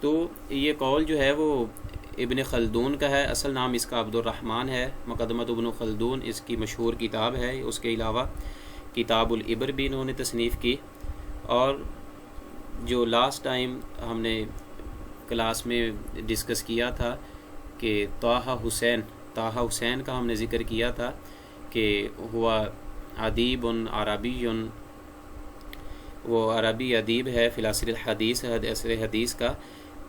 تو یہ قول جو ہے وہ ابن خلدون کا ہے، اصل نام اس کا عبد الرحمن ہے، مقدمۃ ابن خلدون اس کی مشہور کتاب ہے۔ اس کے علاوہ کتاب العبر بھی انہوں نے تصنیف کی، اور جو لاسٹ ٹائم ہم نے کلاس میں ڈسکس کیا تھا کہ طٰہٰ حسین کا ہم نے ذکر کیا تھا کہ ہوا ادیب عربی، وہ عربی ادیب ہے فی العصر الحدیث، عصر حدیث کا۔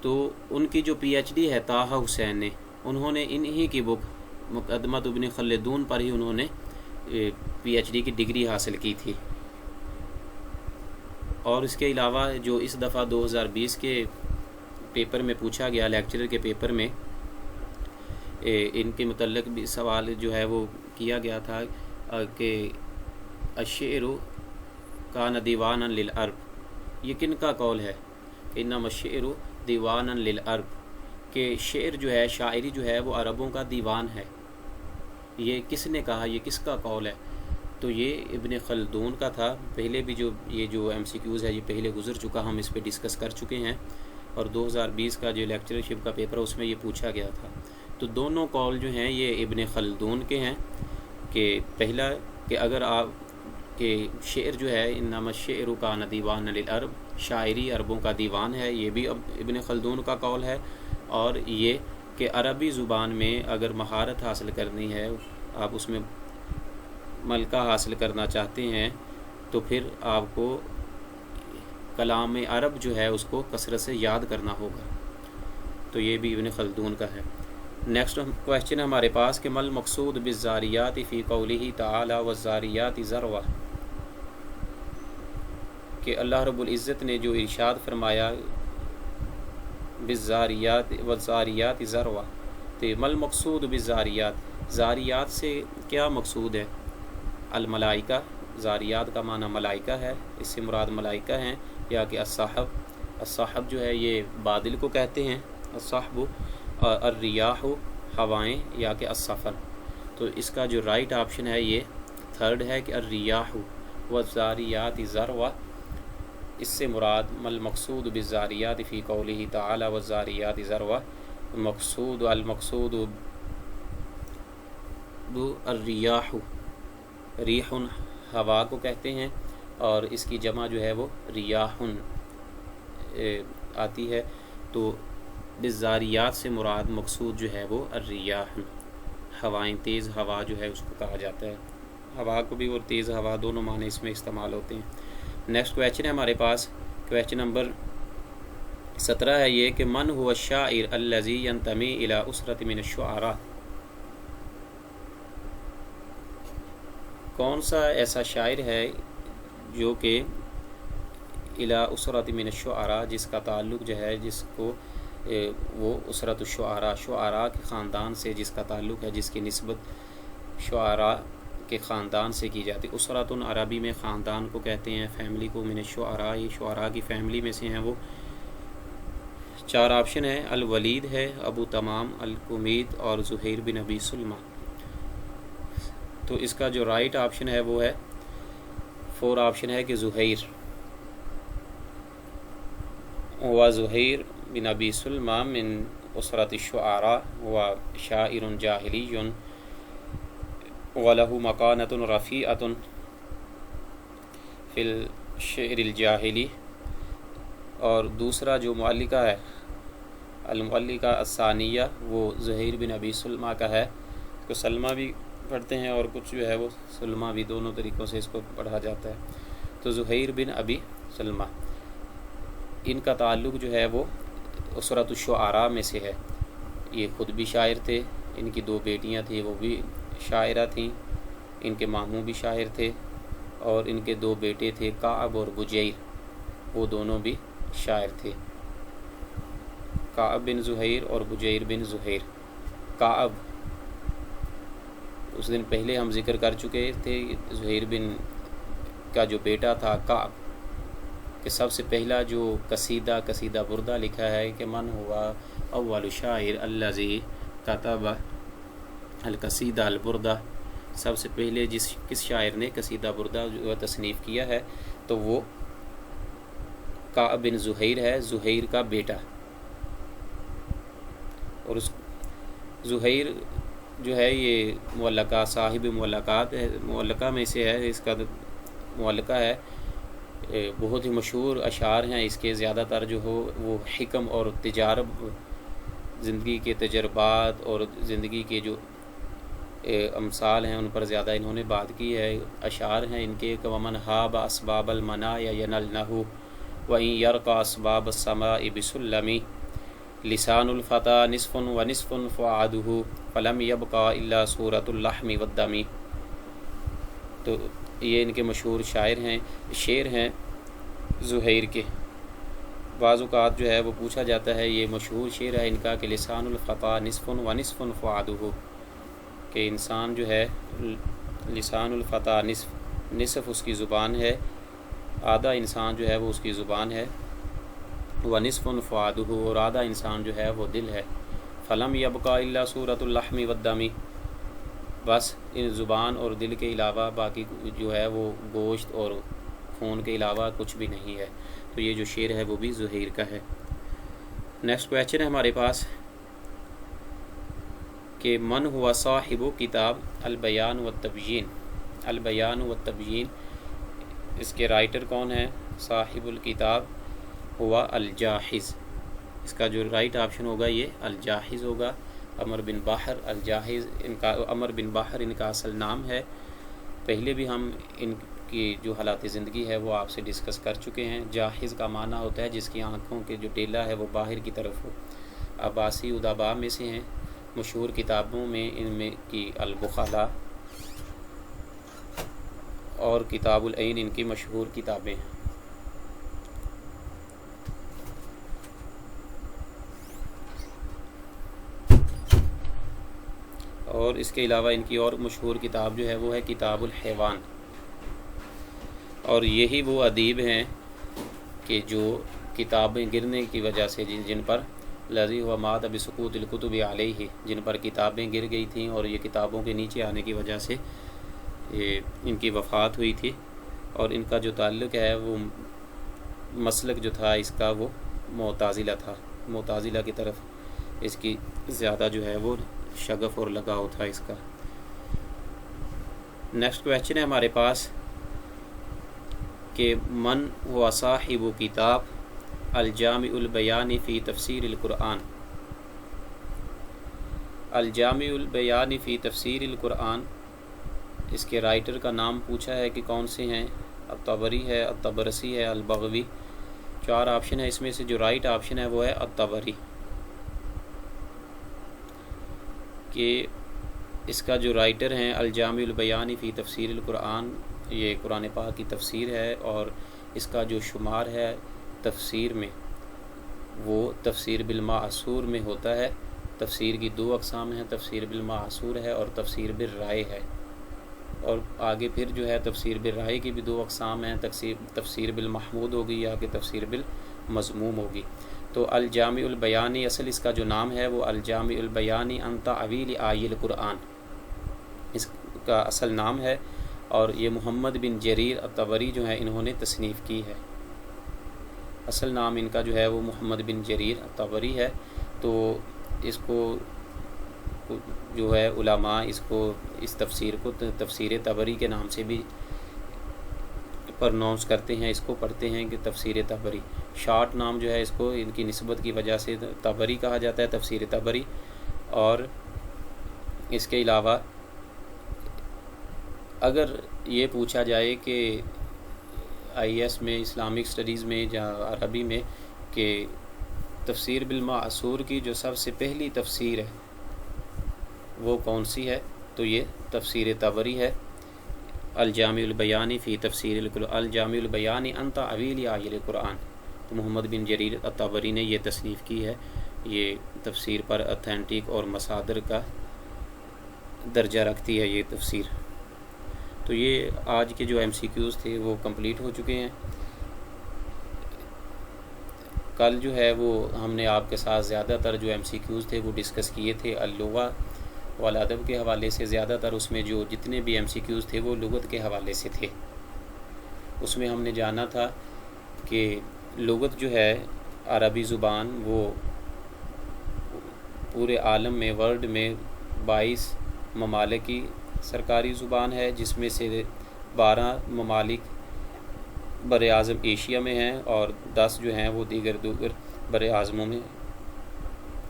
تو ان کی جو پی ایچ ڈی ہے طٰہٰ حسین نے، انہوں نے انہی کی بک مقدمۃ ابن خلدون پر ہی انہوں نے پی ایچ ڈی کی ڈگری حاصل کی تھی۔ اور اس کے علاوہ جو اس دفعہ 2020 کے پیپر میں پوچھا گیا، لیکچرر کے پیپر میں ان کے متعلق بھی سوال جو ہے وہ کیا گیا تھا کہ الشعر کان دیوانا للعرب، یہ کن کا قول ہے؟ انما الشعر دیوانا للعرب، کہ شعر جو ہے، شاعری جو ہے وہ عربوں کا دیوان ہے۔ یہ کس نے کہا؟ یہ کس کا قول ہے؟ تو یہ ابن خلدون کا تھا۔ پہلے بھی یہ جو ایم سی کیوز ہے یہ پہلے گزر چکا، ہم اس پہ ڈسکس کر چکے ہیں، اور 2020 کا جو لیکچرشپ کا پیپر ہے اس میں یہ پوچھا گیا تھا۔ تو دونوں قول جو ہیں یہ ابن خلدون کے ہیں، کہ پہلا کہ اگر آپ کہ شعر جو ہے انما الشعر کان دیوانا للعرب، شاعری عربوں کا دیوان ہے، یہ بھی ابن خلدون کا قول ہے۔ اور یہ کہ عربی زبان میں اگر مہارت حاصل کرنی ہے، آپ اس میں ملکہ حاصل کرنا چاہتے ہیں، تو پھر آپ کو کلام عرب جو ہے اس کو کثرت سے یاد کرنا ہوگا۔ تو یہ بھی ابن خلدون کا ہے۔ نیکسٹ کویسچن ہمارے پاس کہ مل مقصود بالزاریات فی قولہ تعالی والزاریات ذروا، کہ اللہ رب العزت نے جو ارشاد فرمایا بالزاریات والزاریات ذروا، تو مل مقصود بالزاریات، زاریات سے کیا مقصود ہے؟ الملائکہ، زاریات کا معنی ملائکہ ہے، اس سے مراد ملائکہ ہیں، یا کہ الصحب جو ہے یہ بادل کو کہتے ہیں، الصحب، اور الریاح ہوائیں، یا کہ السفر۔ تو اس کا جو رائٹ آپشن ہے یہ تھرڈ ہے کہ الریاح والزاریات ذروا، اس سے مراد مل مقصود بالزاریات فی قولہ تعالی والزاریات ذروا، المقصود الریاح، ریح ہوا کو کہتے ہیں، اور اس کی جمع جو ہے وہ ریاح آتی ہے۔ تو بالزاریات سے مراد مقصود جو ہے وہ الریاح، ہوائیں، تیز ہوا جو ہے اس کو کہا جاتا ہے۔ ہوا کو بھی اور تیز ہوا دونوں معنی اس میں استعمال ہوتے ہیں۔ نیکسٹ کویسچن ہے ہمارے پاس، کویسچن نمبر 17 ہے یہ کہ من هو الشاعر الذي ينتمي الى اسرة من الشعراء، کون سا ایسا شاعر ہے جو کہ الى اسرة من الشعراء، جس کا تعلق جو ہے، جس کو وہ اسرۃ الشعراء، شعراء کے خاندان سے جس کا تعلق ہے، جس کی نسبت شعراء کے خاندان سے کی جاتی۔ اسرۃ عربی میں خاندان کو کہتے ہیں، فیملی کو، من الشعراء، یہ شعراء کی فیملی میں سے ہیں وہ۔ 4 آپشن ہے، الولید ہے، ابو تمام، الکمید، اور زہیر بن ابی سلمہ۔ تو اس کا جو رائٹ آپشن ہے وہ ہے 4 آپشن ہے کہ زہیر، و زہیر بن ابی سلمہ من اسرۃ الشعراء، و شاعر جاہلی وَلَهُ مَكَانَةٌ رَفِيعَةٌ فِي الشِّعْرِ الْجَاهِلِ۔ اور دوسرا جو معلقہ ہے، المعلقہ الثانیہ، وہ زہیر بن ابی سلمہ کا ہے، اس کو سلمہ بھی پڑھتے ہیں اور کچھ جو ہے وہ سلمہ بھی، دونوں طریقوں سے اس کو پڑھا جاتا ہے۔ تو زہیر بن ابی سلمہ، ان کا تعلق جو ہے وہ اسرۃ الشعراء میں سے ہے۔ یہ خود بھی شاعر تھے، ان کی 2 بیٹیاں تھیں وہ بھی شاعرہ تھیں، ان کے ماموں بھی شاعر تھے، اور ان کے 2 بیٹے تھے کعب اور بجیر، وہ دونوں بھی شاعر تھے، کعب بن زہیر اور بجیر بن زہیر۔ کعب اس دن پہلے ہم ذکر کر چکے تھے، زہیر بن کا جو بیٹا تھا کعب، کہ سب سے پہلا جو قصیدہ بردہ لکھا ہے کہ من ہوا اول شاعر الذی کتب القصیدہ البردہ، سب سے پہلے کس شاعر نے قصیدہ بردہ جو تصنیف کیا ہے، تو وہ کعب بن زہیر ہے، زہیر کا بیٹا۔ اور اس زہیر جو ہے یہ معلقہ صاحب معلقات ہے، معلقہ میں سے ہے، اس کا معلقہ ہے، بہت ہی مشہور اشعار ہیں اس کے، زیادہ تر جو ہو وہ حکم اور تجارب، زندگی کے تجربات اور زندگی کے جو امثال ہیں ان پر زیادہ انہوں نے بات کی ہے۔ اشعار ہیں ان کے کہ ومن ہاب اسباب المنایا ینلنہ وإن یرقى اسباب السماء بسلمی لسان الفتى نصف ونصف فؤادہ فلم يبقى الا صورۃ اللحم والدم۔ تو یہ ان کے مشہور شعر ہیں زہیر کے۔ بعض اوقات جو ہے وہ پوچھا جاتا ہے، یہ مشہور شعر ہے ان کا کہ لسان الفتى نصف ونصف فؤادہ، کہ انسان جو ہے لسان الفتى نصف اس کی زبان ہے، آدھا انسان جو ہے وہ اس کی زبان ہے، ونصف فؤادہ، اور آدھا انسان جو ہے وہ دل ہے، فلم یبقى الا صورۃ اللحم والدم، بس ان زبان اور دل کے علاوہ باقی جو ہے وہ گوشت اور خون کے علاوہ کچھ بھی نہیں ہے۔ تو یہ جو شعر ہے وہ بھی زہیر کا ہے۔ نیکسٹ کویسچن ہے ہمارے پاس کہ من ہوا صاحب کتاب البیان والتبیین، البیان والتبیین، اس کے رائٹر کون ہیں؟ صاحب الکتاب ہوا الجاحظ، اس کا جو رائٹ آپشن ہوگا یہ الجاحظ ہوگا، عمر بن بحر الجاحظ، عمر بن بحر ان کا اصل نام ہے۔ پہلے بھی ہم ان کی جو حالات زندگی ہے وہ آپ سے ڈسکس کر چکے ہیں۔ جاحظ کا معنی ہوتا ہے جس کی آنکھوں کے جو ڈیلا ہے وہ باہر کی طرف ہو۔ عباسی ادباء میں سے ہیں، مشہور کتابوں میں ان میں کی البخلا اور کتاب العین ان کی مشہور کتابیں ہیں۔ اور اس کے علاوہ ان کی اور مشہور کتاب جو ہے وہ ہے کتاب الحیوان، اور یہی وہ ادیب ہیں کہ جو کتابیں گرنے کی وجہ سے جن پر لذی و مات بسقوط الکتب علیہ، جن پر کتابیں گر گئی تھیں اور یہ کتابوں کے نیچے آنے کی وجہ سے ان کی وفات ہوئی تھی، اور ان کا جو تعلق ہے وہ مسلک جو تھا اس کا وہ معتزلہ تھا، معتزلہ کی طرف اس کی زیادہ جو ہے وہ شغف اور لگاؤ تھا اس کا۔ نیکسٹ کویسچن ہے ہمارے پاس کہ من ہوا صاحب کتاب الجامع البیان فی تفسیر القرآن، الجامع البیان فی تفسیر القرآن، اس کے رائٹر کا نام پوچھا ہے کہ کون سے ہیں؟ الطبری ہے، الطبرسی ہے، البغوی۔ 4 آپشن ہے، اس میں سے جو رائٹ آپشن ہے وہ ہے الطبری، کہ اس کا جو رائٹر ہیں الجامع البیان فی تفسیر القرآن، یہ قرآن پاک کی تفسیر ہے، اور اس کا جو شمار ہے تفسیر میں وہ تفسیر بالمعصور میں ہوتا ہے۔ تفسیر کی 2 اقسام ہیں، تفسیر بالمعصور ہے اور تفسیر بالرائے ہے، اور آگے پھر جو ہے تفسیر بالرائے کی بھی 2 اقسام ہیں، تفسیر بالمحمود ہوگی یا کہ تفسیر بالمذموم ہوگی۔ تو الجامع البیانی، اصل اس کا جو نام ہے وہ الجامع البیانی عن تعویل آی القرآن، اس کا اصل نام ہے، اور یہ محمد بن جریر الطبری جو ہے انہوں نے تصنیف کی ہے۔ اصل نام ان کا جو ہے وہ محمد بن جریر الطبری ہے۔ تو اس کو جو ہے علماء اس تفسیر کو تفسیر طبری کے نام سے بھی پرناؤنس کرتے ہیں، اس کو پڑھتے ہیں کہ تفسیر طبری۔ شارٹ نام جو ہے اس کو ان کی نسبت کی وجہ سے طبری کہا جاتا ہے، تفسیر طبری۔ اور اس کے علاوہ اگر یہ پوچھا جائے کہ IAS میں، اسلامک اسٹڈیز میں یا عربی میں کہ تفسیر بالمعصور کی جو سب سے پہلی تفسیر ہے وہ کون سی ہے، تو یہ تفسیر طبری ہے، الجامع البیانی فی تفسیر القرآن، الجامع البیانی عن تعویل آی القرآن۔ تو محمد بن جریر الطبری نے یہ تصنیف کی ہے، یہ تفسیر پر اتھینٹک اور مصادر کا درجہ رکھتی ہے یہ تفسیر۔ تو یہ آج کے جو MCQs تھے وہ کمپلیٹ ہو چکے ہیں۔ کل جو ہے وہ ہم نے آپ کے ساتھ زیادہ تر جو MCQs تھے وہ ڈسکس کیے تھے اللغہ والادب کے حوالے سے، زیادہ تر اس میں جو جتنے بھی MCQs تھے وہ لغت کے حوالے سے تھے۔ اس میں ہم نے جانا تھا کہ لغت جو ہے عربی زبان وہ پورے عالم میں ورلڈ میں 22 ممالک کی سرکاری زبان ہے، جس میں سے 12 ممالک بر اعظم ایشیا میں ہیں اور 10 جو ہیں وہ دیگر بر اعظموں میں،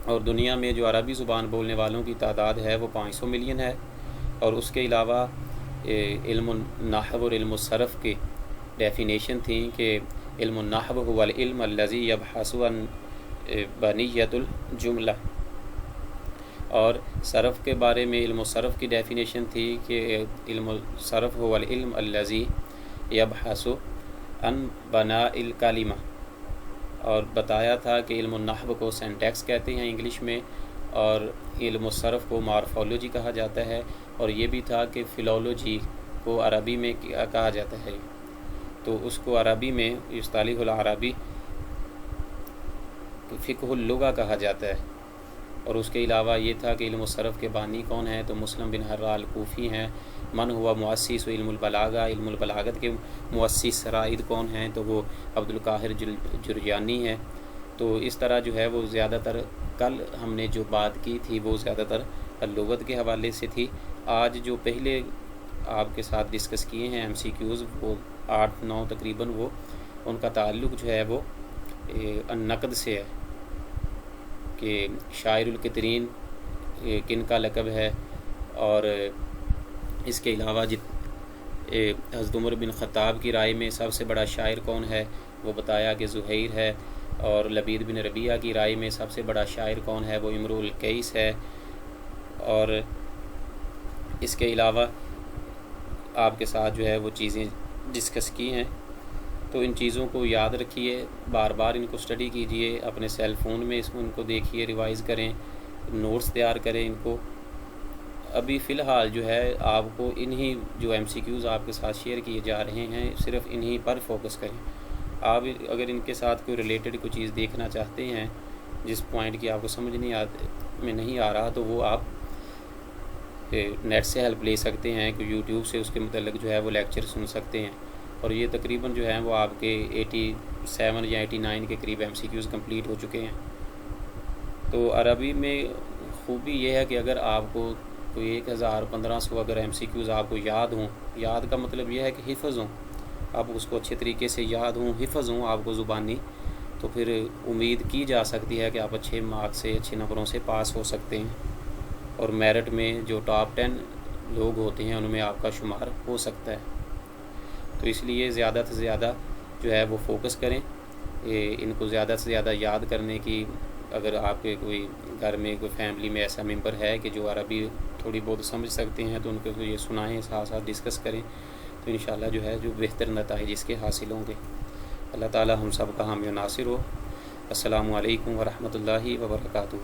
اور دنیا میں جو عربی زبان بولنے والوں کی تعداد ہے وہ 500 ملین ہے۔ اور اس کے علاوہ علم النحو اور علم الصرف کی ڈیفینیشن تھی کہ علم النحو هو العلم الذي يبحث عن بنیۃ الجملہ، اور صرف کے بارے میں علم الصرف کی ڈیفینیشن تھی کہ علم الصرف هو العلم الذي يبحث عن بناء الکلمہ، اور بتایا تھا کہ علم النحو کو سینٹیکس کہتے ہیں انگلش میں، اور علم الصرف کو مارفولوجی کہا جاتا ہے، اور یہ بھی تھا کہ فلولوجی کو عربی میں کہا جاتا ہے، تو اس کو عربی میں اصطلاح العربی فقہ اللغہ کہا جاتا ہے۔ اور اس کے علاوہ یہ تھا کہ علم الصرف کے بانی کون ہیں، تو مسلم بن حرال کوفی ہیں۔ من ہوا مؤسس علم البلاغہ، علم البلاغت کے مؤسس رائد کون ہیں، تو وہ عبد القاہر جرجانی ہیں۔ تو اس طرح جو ہے وہ زیادہ تر کل ہم نے جو بات کی تھی وہ زیادہ تر لغت کے حوالے سے تھی۔ آج جو پہلے آپ کے ساتھ ڈسکس کیے ہیں ایم سی کیوز، وہ 8-9 تقریباً، وہ ان کا تعلق جو ہے وہ النقد سے ہے کہ شاعر القطرین کن کا لقب ہے، اور اس کے علاوہ حضرت عمر بن خطاب کی رائے میں سب سے بڑا شاعر کون ہے، وہ بتایا کہ زہیر ہے، اور لبید بن ربیعہ کی رائے میں سب سے بڑا شاعر کون ہے، وہ امرؤ القیس ہے۔ اور اس کے علاوہ آپ کے ساتھ جو ہے وہ چیزیں ڈسکس کی ہیں، تو ان چیزوں کو یاد رکھیے، بار بار ان کو اسٹڈی کیجئے، اپنے سیل فون میں ان کو دیکھیے، ریوائز کریں، نوٹس تیار کریں ان کو۔ ابھی فی الحال جو ہے آپ کو انہی جو ایم سی کیوز آپ کے ساتھ شیئر کیے جا رہے ہیں، صرف انہی پر فوکس کریں۔ آپ اگر ان کے ساتھ کوئی ریلیٹڈ کوئی چیز دیکھنا چاہتے ہیں جس پوائنٹ کی آپ کو سمجھ نہیں آ رہا، تو وہ آپ نیٹ سے ہیلپ لے سکتے ہیں، کہ یوٹیوب سے اس کے متعلق جو ہے وہ لیکچر سن سکتے ہیں۔ اور یہ تقریباً جو ہیں وہ آپ کے 87 یا 89 کے قریب ایم سی کیوز کمپلیٹ ہو چکے ہیں۔ تو عربی میں خوبی یہ ہے کہ اگر آپ کو کوئی 1500 اگر ایم سی کیوز آپ کو یاد ہوں، یاد کا مطلب یہ ہے کہ حفظ ہوں، آپ اس کو اچھے طریقے سے یاد ہوں، حفظ ہوں آپ کو زبانی، تو پھر امید کی جا سکتی ہے کہ آپ اچھے مارکس سے، اچھے نمبروں سے پاس ہو سکتے ہیں، اور میرٹ میں جو ٹاپ 10 لوگ ہوتے ہیں ان میں آپ کا شمار ہو سکتا ہے۔ تو اس لیے زیادہ سے زیادہ جو ہے وہ فوکس کریں، ان کو زیادہ سے زیادہ یاد کرنے کی۔ اگر آپ کے کوئی گھر میں کوئی فیملی میں ایسا ممبر ہے کہ جو عربی تھوڑی بہت سمجھ سکتے ہیں، تو ان کو یہ سنائیں، ساتھ ساتھ ڈسکس کریں، تو انشاءاللہ جو ہے جو بہتر نتائج اس کے حاصل ہوں گے۔ اللہ تعالی ہم سب کا حامی و ناصر ہو۔ السلام علیکم ورحمۃ اللہ وبرکاتہ۔